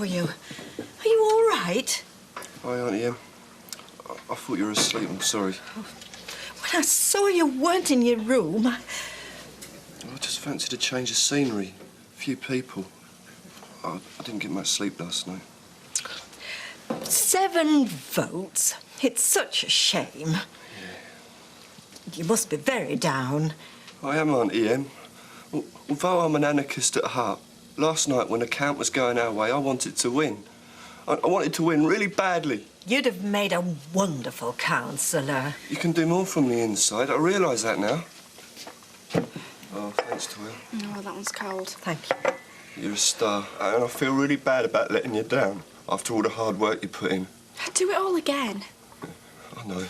you? Are you all right? Hi, Auntie Em. I thought you were asleep. I'm sorry. When I saw you weren't in your room, I just fancied a change of scenery. A few people. I didn't get much sleep last night. 7 votes. It's such a shame. Yeah. You must be very down. I am, Auntie Em. Although I'm an anarchist at heart, last night when the count was going our way, I wanted to win. I wanted to win really badly. You'd have made a wonderful councillor. You can do more from the inside. I realise that now. Oh, thanks, Toya. Oh, that one's cold. Thank you. You're a star. And I feel really bad about letting you down after all the hard work you put in. I'd do it all again. I know.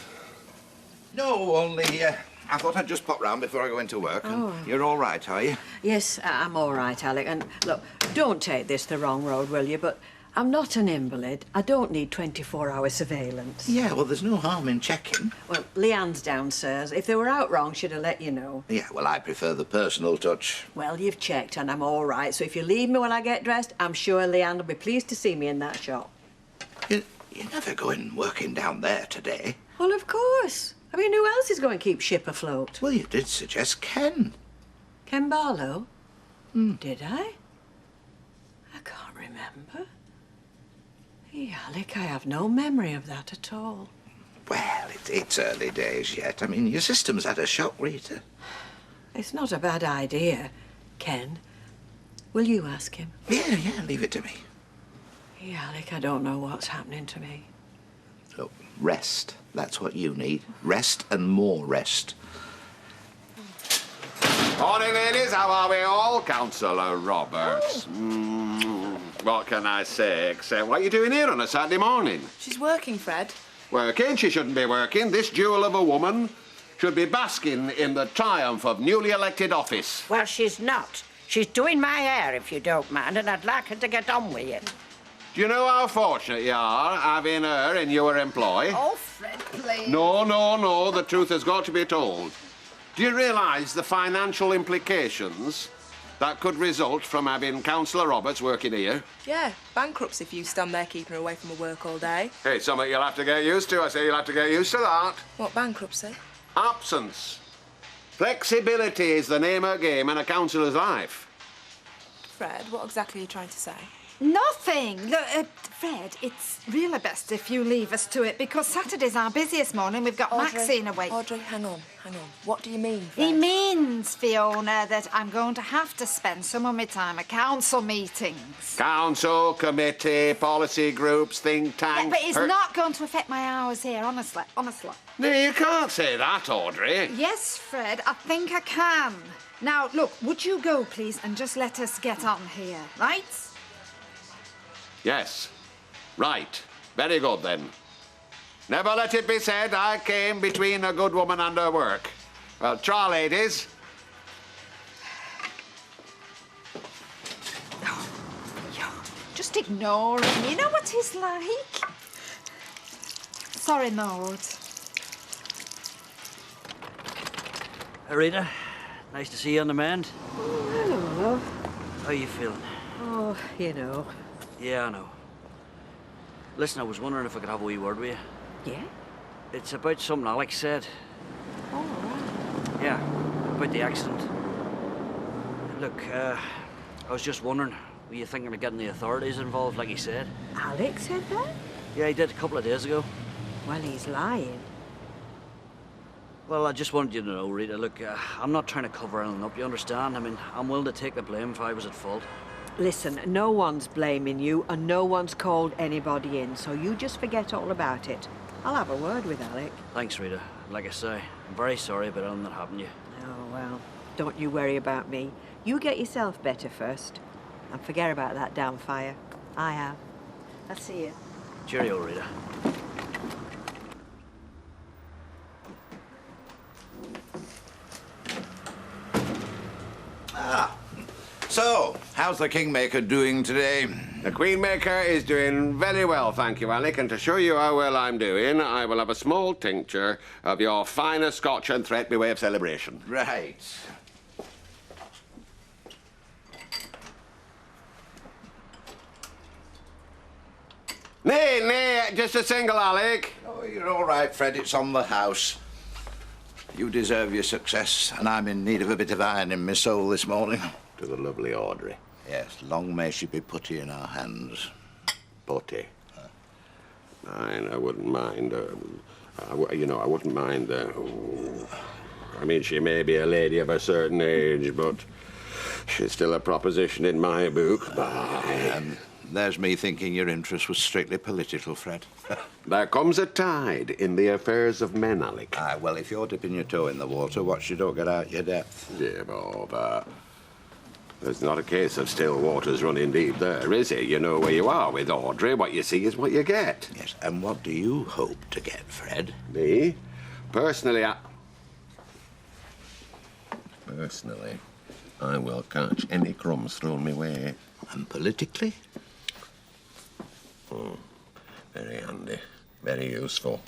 No, only I thought I'd just pop round before I go into work. Oh. And you're all right, are you? Yes, I'm all right, Alec. And look, don't take this the wrong road, will you? But I'm not an invalid. I don't need 24-hour surveillance. Yeah, well, there's no harm in checking. Well, Leanne's downstairs. If they were out wrong, she'd have let you know. Yeah, well, I prefer the personal touch. Well, you've checked and I'm all right. So if you leave me while I get dressed, I'm sure Leanne will be pleased to see me in that shop. You're never going working down there today. Well, of course. I mean, who else is going to keep ship afloat? Well, you did suggest Ken. Ken Barlow? Did I? I can't remember. Hey, Alec, I have no memory of that at all. Well, it's early days yet. I mean, your system's had a shock, Rita. It's not a bad idea. Ken, will you ask him? Yeah, leave it to me. Hey, Alec, I don't know what's happening to me. Look, rest. That's what you need. Rest and more rest. Morning, ladies. How are we all? Councillor Roberts. What can I say except what are you doing here on a Saturday morning? She's working, Fred. Working? She shouldn't be working. This jewel of a woman should be basking in the triumph of newly elected office. Well, she's not. She's doing my hair, if you don't mind, and I'd like her to get on with it. Do you know how fortunate you are having her in your employ? Oh, Fred, please. No. The truth has got to be told. Do you realise the financial implications that could result from having Councillor Roberts working here? Yeah, bankruptcy if you stand there keeping her away from her work all day. Hey, something you'll have to get used to. I say you'll have to get used to that. What, bankruptcy? Absence. Flexibility is the name of the game in a councillor's life. Fred, what exactly are you trying to say? Nothing. Look, Fred, it's really best if you leave us to it because Saturday's our busiest morning. We've got Maxine away. Audrey, hang on. What do you mean, Fred? He means, Fiona, that I'm going to have to spend some of my time at council meetings. Council, committee, policy groups, think tanks... Yeah, but it's not going to affect my hours here, honestly. No, you can't say that, Audrey. Yes, Fred, I think I can. Now, look, would you go, please, and just let us get on here, right? Yes. Right. Very good, then. Never let it be said I came between a good woman and her work. Well, try, ladies. Just ignore him. You know what he's like. Sorry, Maud. Rita, nice to see you on the mend. Oh, hello, love. How you feeling? Oh, you know. Yeah, I know. Listen, I was wondering if I could have a wee word with you. Yeah? It's about something Alex said. All right. Yeah, about the accident. Look, I was just wondering, were you thinking of getting the authorities involved, like he said? Alex said that? Yeah, he did a couple of days ago. Well, he's lying. Well, I just wanted you to know, Rita, look, I'm not trying to cover anything up, you understand? I mean, I'm willing to take the blame if I was at fault. Listen, no one's blaming you and no one's called anybody in, so you just forget all about it. I'll have a word with Alec. Thanks, Rita. Like I say, I'm very sorry about anything that happened to you. Oh, well, don't you worry about me. You get yourself better first. And forget about that damn fire. I have. I'll see you. Cheerio, Rita. So, how's the Kingmaker doing today? The Queenmaker is doing very well, thank you, Alec. And to show you how well I'm doing, I will have a small tincture of your finest Scotch and threat by way of celebration. Right. Nay, just a single, Alec. Oh, you're all right, Fred. It's on the house. You deserve your success, and I'm in need of a bit of iron in my soul this morning. To the lovely Audrey. Yes, long may she be putty in our hands. Putty. I wouldn't mind. I wouldn't mind. I mean, she may be a lady of a certain age, but she's still a proposition in my book. And there's me thinking your interest was strictly political, Fred. There comes a tide in the affairs of men, Alec. Aye, well, if you're dipping your toe in the water, watch you don't get out your depth. Yeah, Bob. There's not a case of still waters running deep there, is it? You know where you are with Audrey. What you see is what you get. Yes, and what do you hope to get, Fred? Me? Personally, I will catch any crumbs thrown my way. And politically? Very handy, very useful.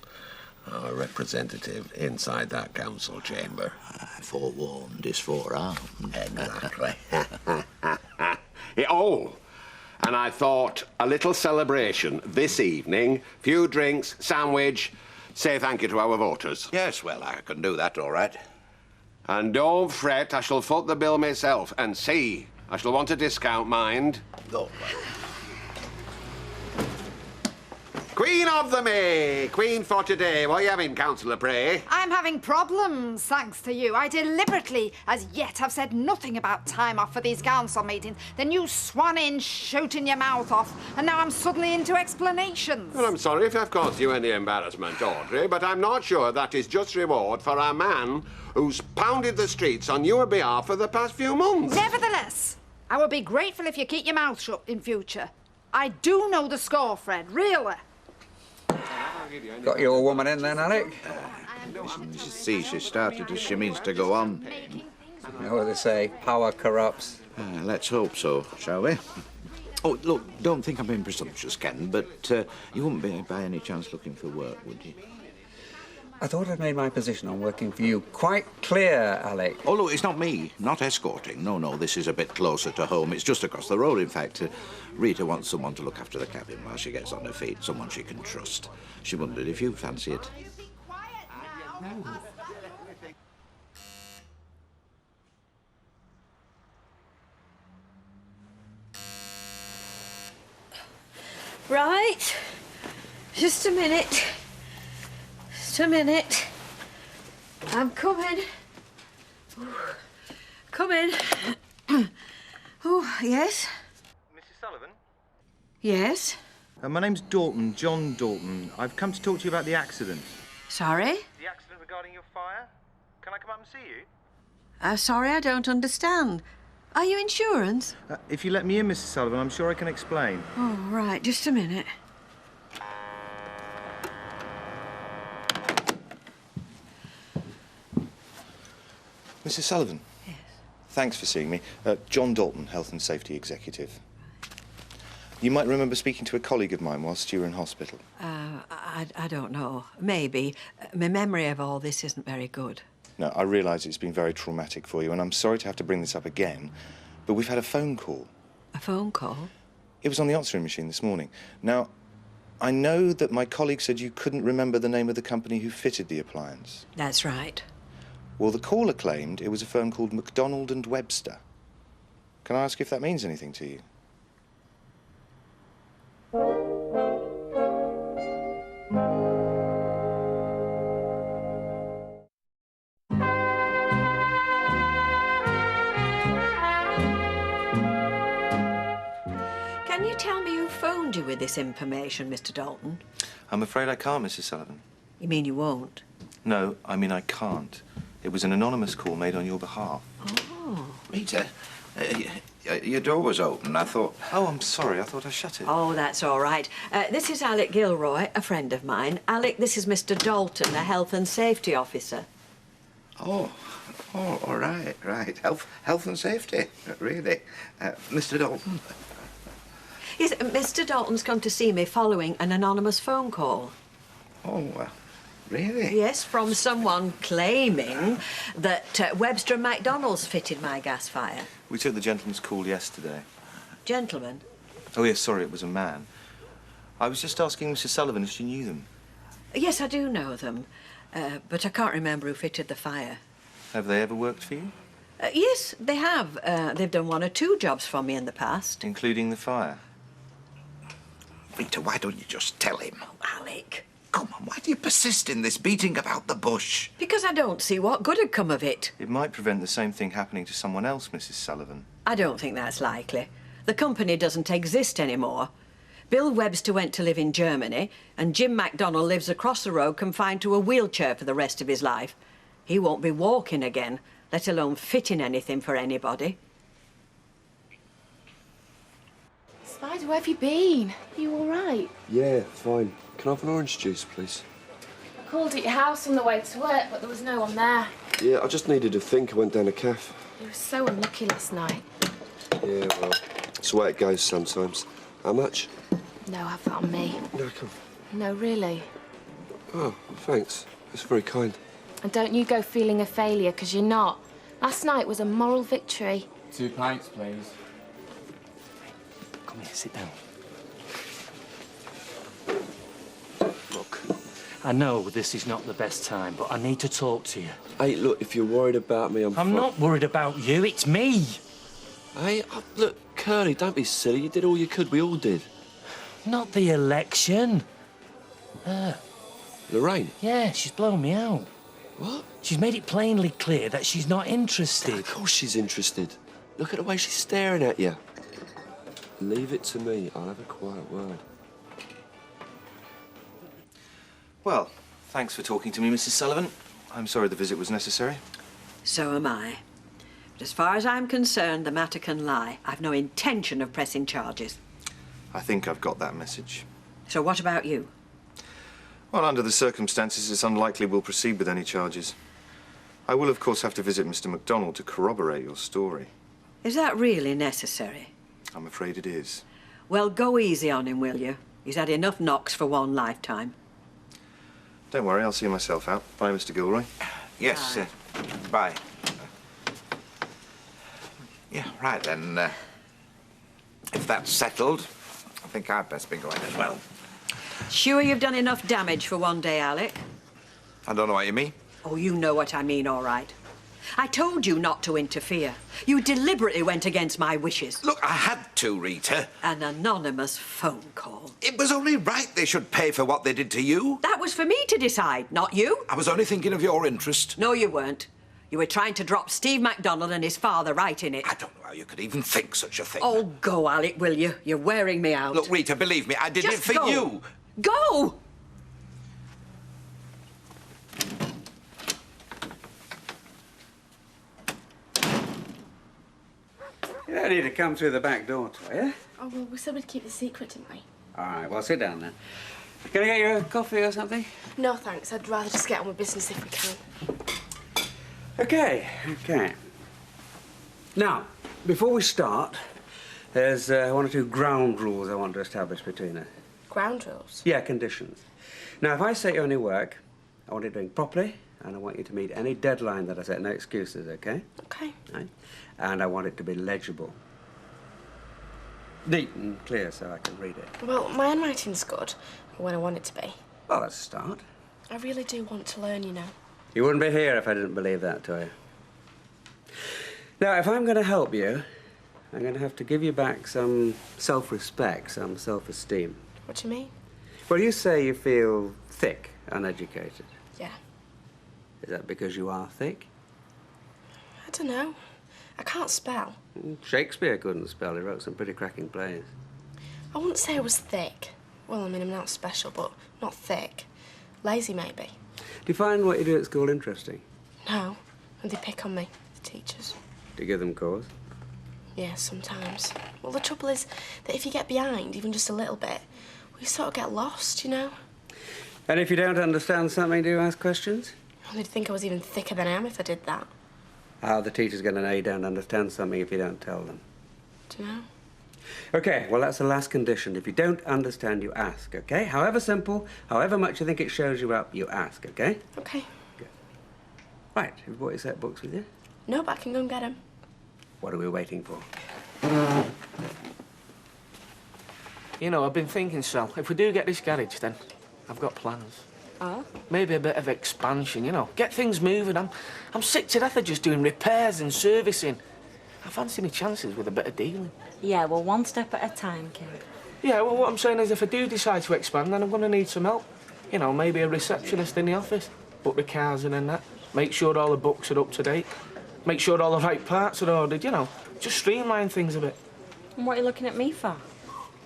Our representative inside that council chamber. Forewarned is forearmed. Exactly. Oh, and I thought a little celebration this evening. Few drinks, sandwich. Say thank you to our voters. Yes, well, I can do that all right. And don't fret, I shall foot the bill myself. And see, I shall want a discount, mind. Oh, well. Queen of the May, Queen for today. What are you having, Councillor Bray? I'm having problems, thanks to you. I deliberately, as yet, have said nothing about time off for these council meetings. Then you swan in shooting your mouth off, and now I'm suddenly into explanations. Well, I'm sorry if I've caused you any embarrassment, Audrey, but I'm not sure that is just reward for a man who's pounded the streets on your behalf for the past few months. Nevertheless, I will be grateful if you keep your mouth shut in future. I do know the score, Fred, really. Got your woman in then, Alec? You should see she started as she means to go on. You know what they say, power corrupts. Let's hope so, shall we? Oh, look, don't think I'm being presumptuous, Ken, but you wouldn't be by any chance looking for work, would you? I thought I'd made my position on working for you quite clear, Alec. Oh, look, it's not me. Not escorting. No, this is a bit closer to home. It's just across the road, in fact. Rita wants someone to look after the cabin while she gets on her feet, someone she can trust. She wondered if you'd fancy it. Right. Just a minute. Just a minute. I'm coming. Coming. Oh, yes? Mrs. Sullivan? Yes? My name's Dalton, John Dalton. I've come to talk to you about the accident. Sorry? The accident regarding your fire? Can I come up and see you? Sorry, I don't understand. Are you insurance? If you let me in, Mrs. Sullivan, I'm sure I can explain. Oh, right. Just a minute. Mrs. Sullivan? Yes. Thanks for seeing me. John Dalton, Health and Safety Executive. You might remember speaking to a colleague of mine whilst you were in hospital. I don't know. Maybe. My memory of all this isn't very good. No, I realise it's been very traumatic for you, and I'm sorry to have to bring this up again, but we've had a phone call. A phone call? It was on the answering machine this morning. Now, I know that my colleague said you couldn't remember the name of the company who fitted the appliance. That's right. Well, the caller claimed it was a firm called McDonald and Webster. Can I ask if that means anything to you? Can you tell me who phoned you with this information, Mr. Dalton? I'm afraid I can't, Mrs. Sullivan. You mean you won't? No, I mean I can't. It was an anonymous call made on your behalf. Oh. Rita, your door was open. I thought... Oh, I'm sorry. I thought I shut it. Oh, that's all right. This is Alec Gilroy, a friend of mine. Alec, this is Mr. Dalton, the Health and Safety Officer. Oh, all right. Health and safety, really. Mr. Dalton. Yes, Mr. Dalton's come to see me following an anonymous phone call. Oh, really? Yes, from someone claiming that Webster and McDonald's fitted my gas fire. We took the gentleman's call yesterday. Gentlemen? Oh, yes, sorry, it was a man. I was just asking Mrs. Sullivan if she knew them. Yes, I do know them, but I can't remember who fitted the fire. Have they ever worked for you? Yes, they have. They've done 1 or 2 jobs for me in the past. Including the fire? Rita, why don't you just tell him? Oh, Alec. Come on, why do you persist in this beating about the bush? Because I don't see what good had come of it. It might prevent the same thing happening to someone else, Mrs. Sullivan. I don't think that's likely. The company doesn't exist anymore. Bill Webster went to live in Germany, and Jim MacDonald lives across the road confined to a wheelchair for the rest of his life. He won't be walking again, let alone fitting anything for anybody. Spider, where have you been? Are you all right? Yeah, fine. Can I have an orange juice, please? I called at your house on the way to work, but there was no one there. Yeah, I just needed to think. I went down a cafe. You were so unlucky last night. Yeah, well, it's the way it goes sometimes. How much? No, have that on me. No, come. No, really. Oh, thanks. That's very kind. And don't you go feeling a failure, because you're not. Last night was a moral victory. 2 pints, please. Come here, sit down. Look, I know this is not the best time, but I need to talk to you. Hey, look, if you're worried about me, I'm not worried about you, it's me. Hey, look, Curly, don't be silly. You did all you could. We all did. Not the election. Lorraine? Yeah, she's blown me out. What? She's made it plainly clear that she's not interested. Of course she's interested. Look at the way she's staring at you. Leave it to me. I'll have a quiet word. Well, thanks for talking to me, Mrs. Sullivan. I'm sorry the visit was necessary. So am I. But as far as I'm concerned, the matter can lie. I've no intention of pressing charges. I think I've got that message. So what about you? Well, under the circumstances, it's unlikely we'll proceed with any charges. I will, of course, have to visit Mr. MacDonald to corroborate your story. Is that really necessary? I'm afraid it is. Well, go easy on him, will you? He's had enough knocks for one lifetime. Don't worry, I'll see myself out. Bye, Mr. Gilroy. Yes, bye. Yeah, right then. If that's settled, I think I'd best be going as well. Sure you've done enough damage for one day, Alec? I don't know what you mean. Oh, you know what I mean, all right. I told you not to interfere. You deliberately went against my wishes. Look, I had to, Rita. An anonymous phone call. It was only right they should pay for what they did to you. That was for me to decide, not you. I was only thinking of your interest. No, you weren't. You were trying to drop Steve MacDonald and his father right in it. I don't know how you could even think such a thing. Oh, go, Alec, will you? You're wearing me out. Look, Rita, believe me, I did Just it for go. you. Go! You don't need to come through the back door, Toya. Oh, well, we said we'd keep the secret, didn't we? All right, well, sit down then. Can I get you a coffee or something? No, thanks. I'd rather just get on with business if we can. Okay. Now, before we start, there's 1 or 2 ground rules I want to establish between us. Ground rules? Yeah, conditions. Now, if I set you any work, I want it doing properly, and I want you to meet any deadline that I set. No excuses, okay? Okay. Right? And I want it to be legible. Neat and clear so I can read it. Well, my handwriting's good when I want it to be. Well, that's a start. I really do want to learn, you know. You wouldn't be here if I didn't believe that, Toya. Now, if I'm going to help you, I'm going to have to give you back some self-respect, some self-esteem. What do you mean? Well, you say you feel thick, uneducated. Yeah. Is that because you are thick? I don't know. I can't spell. Shakespeare couldn't spell. He wrote some pretty cracking plays. I wouldn't say I was thick. Well, I mean, I'm not special, but not thick. Lazy, maybe. Do you find what you do at school interesting? No. And they pick on me, the teachers. Do you give them cause? Yeah, sometimes. Well, the trouble is that if you get behind, even just a little bit, we sort of get lost, you know? And if you don't understand something, do you ask questions? Well, they'd think I was even thicker than I am if I did that. How are the teachers going to know you don't understand something if you don't tell them? Do you know? OK, well, that's the last condition. If you don't understand, you ask, OK? However simple, however much you think it shows you up, you ask, OK? OK. Good. Right, have you brought your set books with you? No, but I can go and get them. What are we waiting for? You know, I've been thinking, Sal, if we do get this garage, then I've got plans. Oh? Maybe a bit of expansion, you know. Get things moving. I'm sick to death of just doing repairs and servicing. I fancy my chances with a bit of dealing. Yeah, well, one step at a time, Kate. Yeah, well, what I'm saying is if I do decide to expand, then I'm going to need some help. You know, maybe a receptionist in the office. Book the cars in and that. Make sure all the books are up to date. Make sure all the right parts are ordered, you know. Just streamline things a bit. And what are you looking at me for?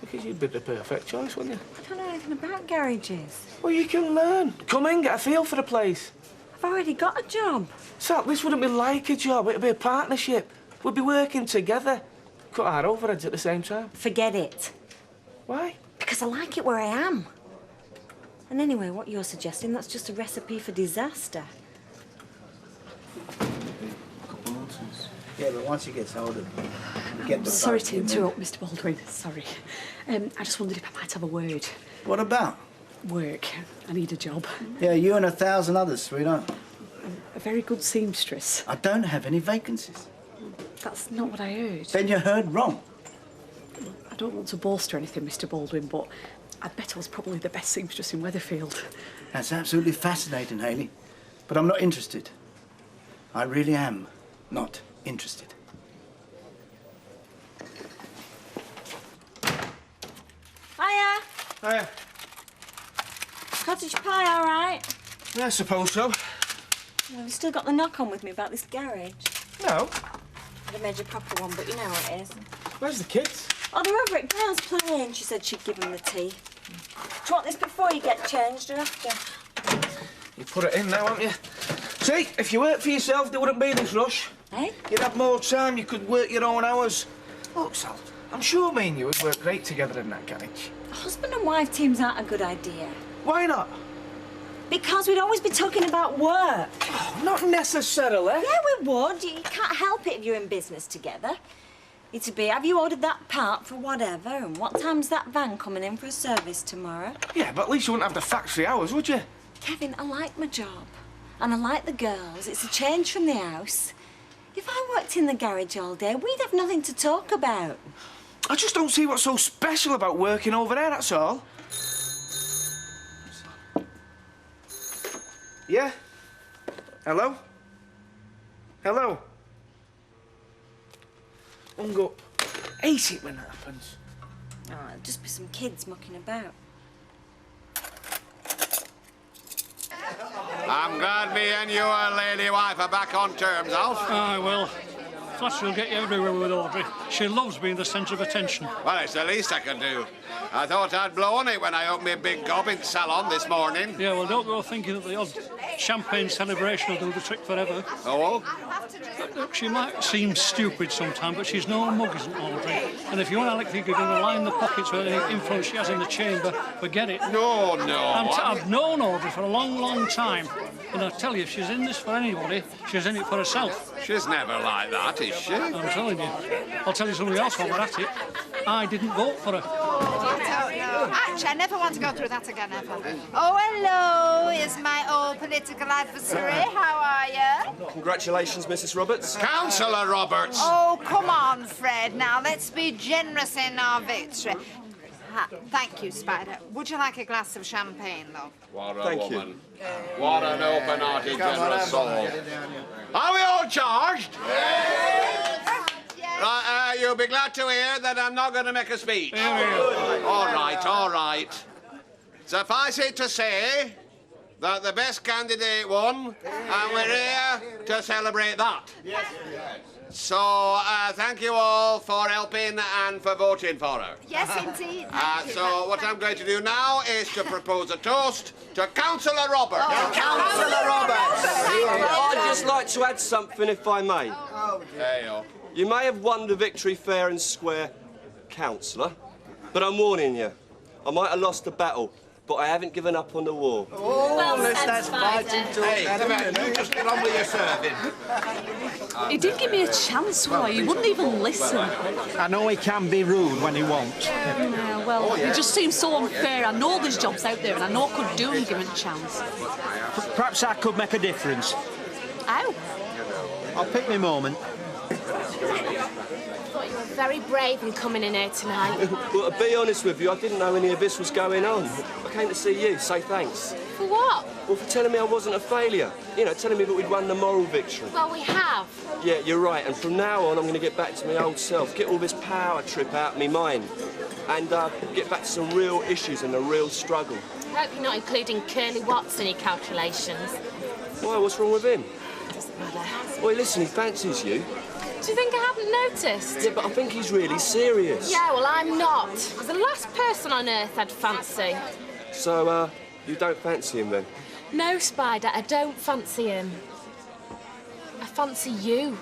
Because you'd be the perfect choice, wouldn't you? I don't know anything about garages. Well, you can learn. Come in, get a feel for the place. I've already got a job. Sal, this wouldn't be like a job. It'd be a partnership. We'd be working together. Cut our overheads at the same time. Forget it. Why? Because I like it where I am. And anyway, what you're suggesting, that's just a recipe for disaster. Yeah, but once he gets older, get the Sorry bug, to interrupt, Mr. Baldwin. Sorry. I just wondered if I might have a word. What about? Work. I need a job. Yeah, you and 1,000 others, sweetheart. A very good seamstress. I don't have any vacancies. That's not what I heard. Then you heard wrong. I don't want to boast or anything, Mr. Baldwin, but I bet I was probably the best seamstress in Weatherfield. That's absolutely fascinating, Hayley. But I'm not interested. I really am not interested. Hiya. Hiya. Cottage pie, all right? Yeah, I suppose so. Well, have you still got the knock-on with me about this garage? No. I'd have made you a proper one, but you know how it is. Where's the kids? Oh, they're over at Grand's playing. She said she'd give them the tea. Do you want this before you get changed or after? You put it in now, haven't you? See, if you worked for yourself, there wouldn't be this rush. Eh? You'd have more time, you could work your own hours. Look, Sal, I'm sure me and you would work great together in that garage. Husband and wife teams aren't a good idea. Why not? Because we'd always be talking about work. Oh, not necessarily. Yeah, we would. You can't help it if you're in business together. It'd be, have you ordered that part for whatever, and what time's that van coming in for a service tomorrow? Yeah, but at least you wouldn't have the factory hours, would you? Kevin, I like my job. And I like the girls. It's a change from the house. If I worked in the garage all day, we'd have nothing to talk about. I just don't see what's so special about working over there, that's all. Yeah? Hello? Hello? Hung up. Hate it when that happens. Oh, it'll just be some kids mucking about. I'm glad me and your lady wife are back on terms, Alf. Aye, well, Fletcher will get you everywhere with Audrey. She loves being the centre of attention. Well, it's the least I can do. I thought I'd blow on it when I opened my big gob in the salon this morning. Yeah, well, don't go thinking that the odd champagne celebration will do the trick forever. Oh? Look, she might seem stupid sometimes, but she's no mug, isn't Audrey? And if you and Alec think you're going to line the pockets with any influence she has in the chamber, forget it. No. I've known Audrey for a long, long time. And I tell you, if she's in this for anybody, she's in it for herself. She's never like that, is she? I'm telling you. I'll tell you something else while we're at it. I didn't vote for her. Actually, I never want to go through that again, ever. Oh, hello. Here's my old political adversary. How are you? Congratulations, Mrs. Roberts. Councillor Roberts. Oh, come on, Fred. Now, let's be generous in our victory. Thank you, Spider. Would you like a glass of champagne, though? What a Thank woman. you. What an open-hearted, generous soul. Are we all charged? Right, you'll be glad to hear that I'm not going to make a speech. All right. Suffice it to say that the best candidate won, and we're here to celebrate that. So, thank you all for helping and for voting for her. Yes, indeed. So, what I'm going to do now is to propose a toast to Councillor Roberts. Councillor Roberts! I'd just like to add something, if I may. You may have won the victory fair and square, Councillor, but I'm warning you, I might have lost the battle, but I haven't given up on the war. That's fighting talk. Hey, you just get on with your serving. He did give me a chance, why? He wouldn't even listen. I know he can be rude when he wants. Yeah, well, it just seems so unfair. I know there's jobs out there, and I know I could do him given a chance. Perhaps I could make a difference. How? I'll pick my moment. thought you were very brave in coming in here tonight. Well, to be honest with you, I didn't know any of this was going on. I came to see you, say thanks. For what? Well, for telling me I wasn't a failure. You know, telling me that we'd won the moral victory. Well, we have. Yeah, you're right. And from now on, I'm going to get back to my old self, get all this power trip out of my mind, and get back to some real issues and a real struggle. I hope you're not including Curly Watts in your calculations. Why, what's wrong with him? Doesn't matter. Well, listen, he fancies you. Do you think I haven't noticed? Yeah, but I think he's really serious. Yeah, well, I'm not. He's the last person on earth I'd fancy. So, you don't fancy him, then? No, Spider, I don't fancy him. I fancy you.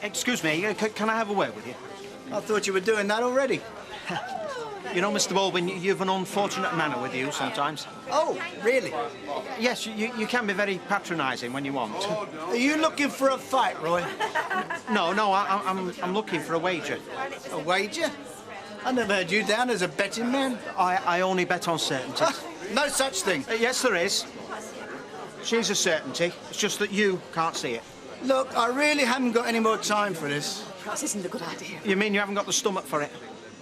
Excuse me, can I have a word with you? I thought you were doing that already. You know, Mr. Baldwin, you've an unfortunate manner with you sometimes. Oh, really? Yes, you can be very patronising when you want. Are you looking for a fight, Roy? No, I'm looking for a wager. A wager? I never had you down as a betting man. I only bet on certainties. No such thing. Yes, there is. She's a certainty. It's just that you can't see it. Look, I really haven't got any more time for this. Perhaps this isn't a good idea. You mean you haven't got the stomach for it?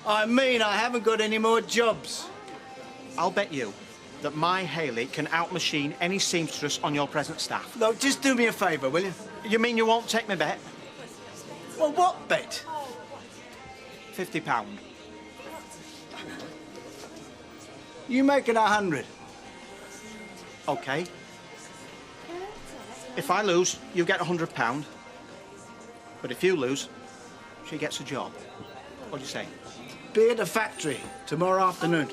I mean I haven't got any more jobs. I'll bet you that my Hayley can out-machine any seamstress on your present staff. Look, just do me a favour, will you? You mean you won't take my bet? Well, what bet? £50. You make it 100. OK. If I lose, you get £100. But if you lose, she gets a job. What do you say? Be at the factory tomorrow afternoon.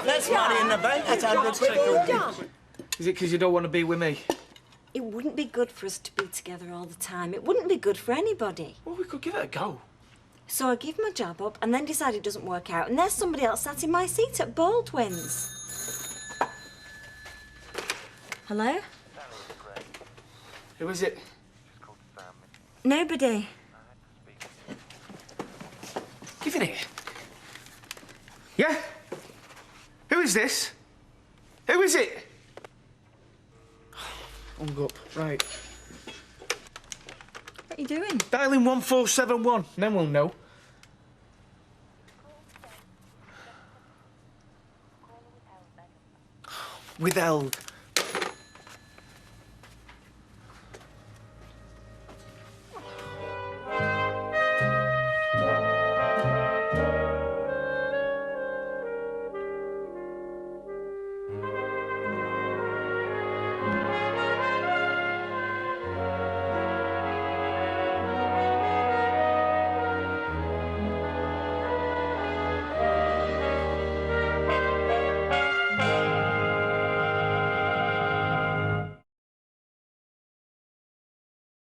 That's money in the bank. That's 100 quid. Is it because you don't want to be with me? It wouldn't be good for us to be together all the time. It wouldn't be good for anybody. Well, we could give it a go. So I give my job up and then decide it doesn't work out, and there's somebody else sat in my seat at Baldwin's. Hello? Who is it? Nobody. Give it here. Yeah? Who is this? Who is it? Hung up. Right. What are you doing? Dialing 1471. Then we'll know. Withheld.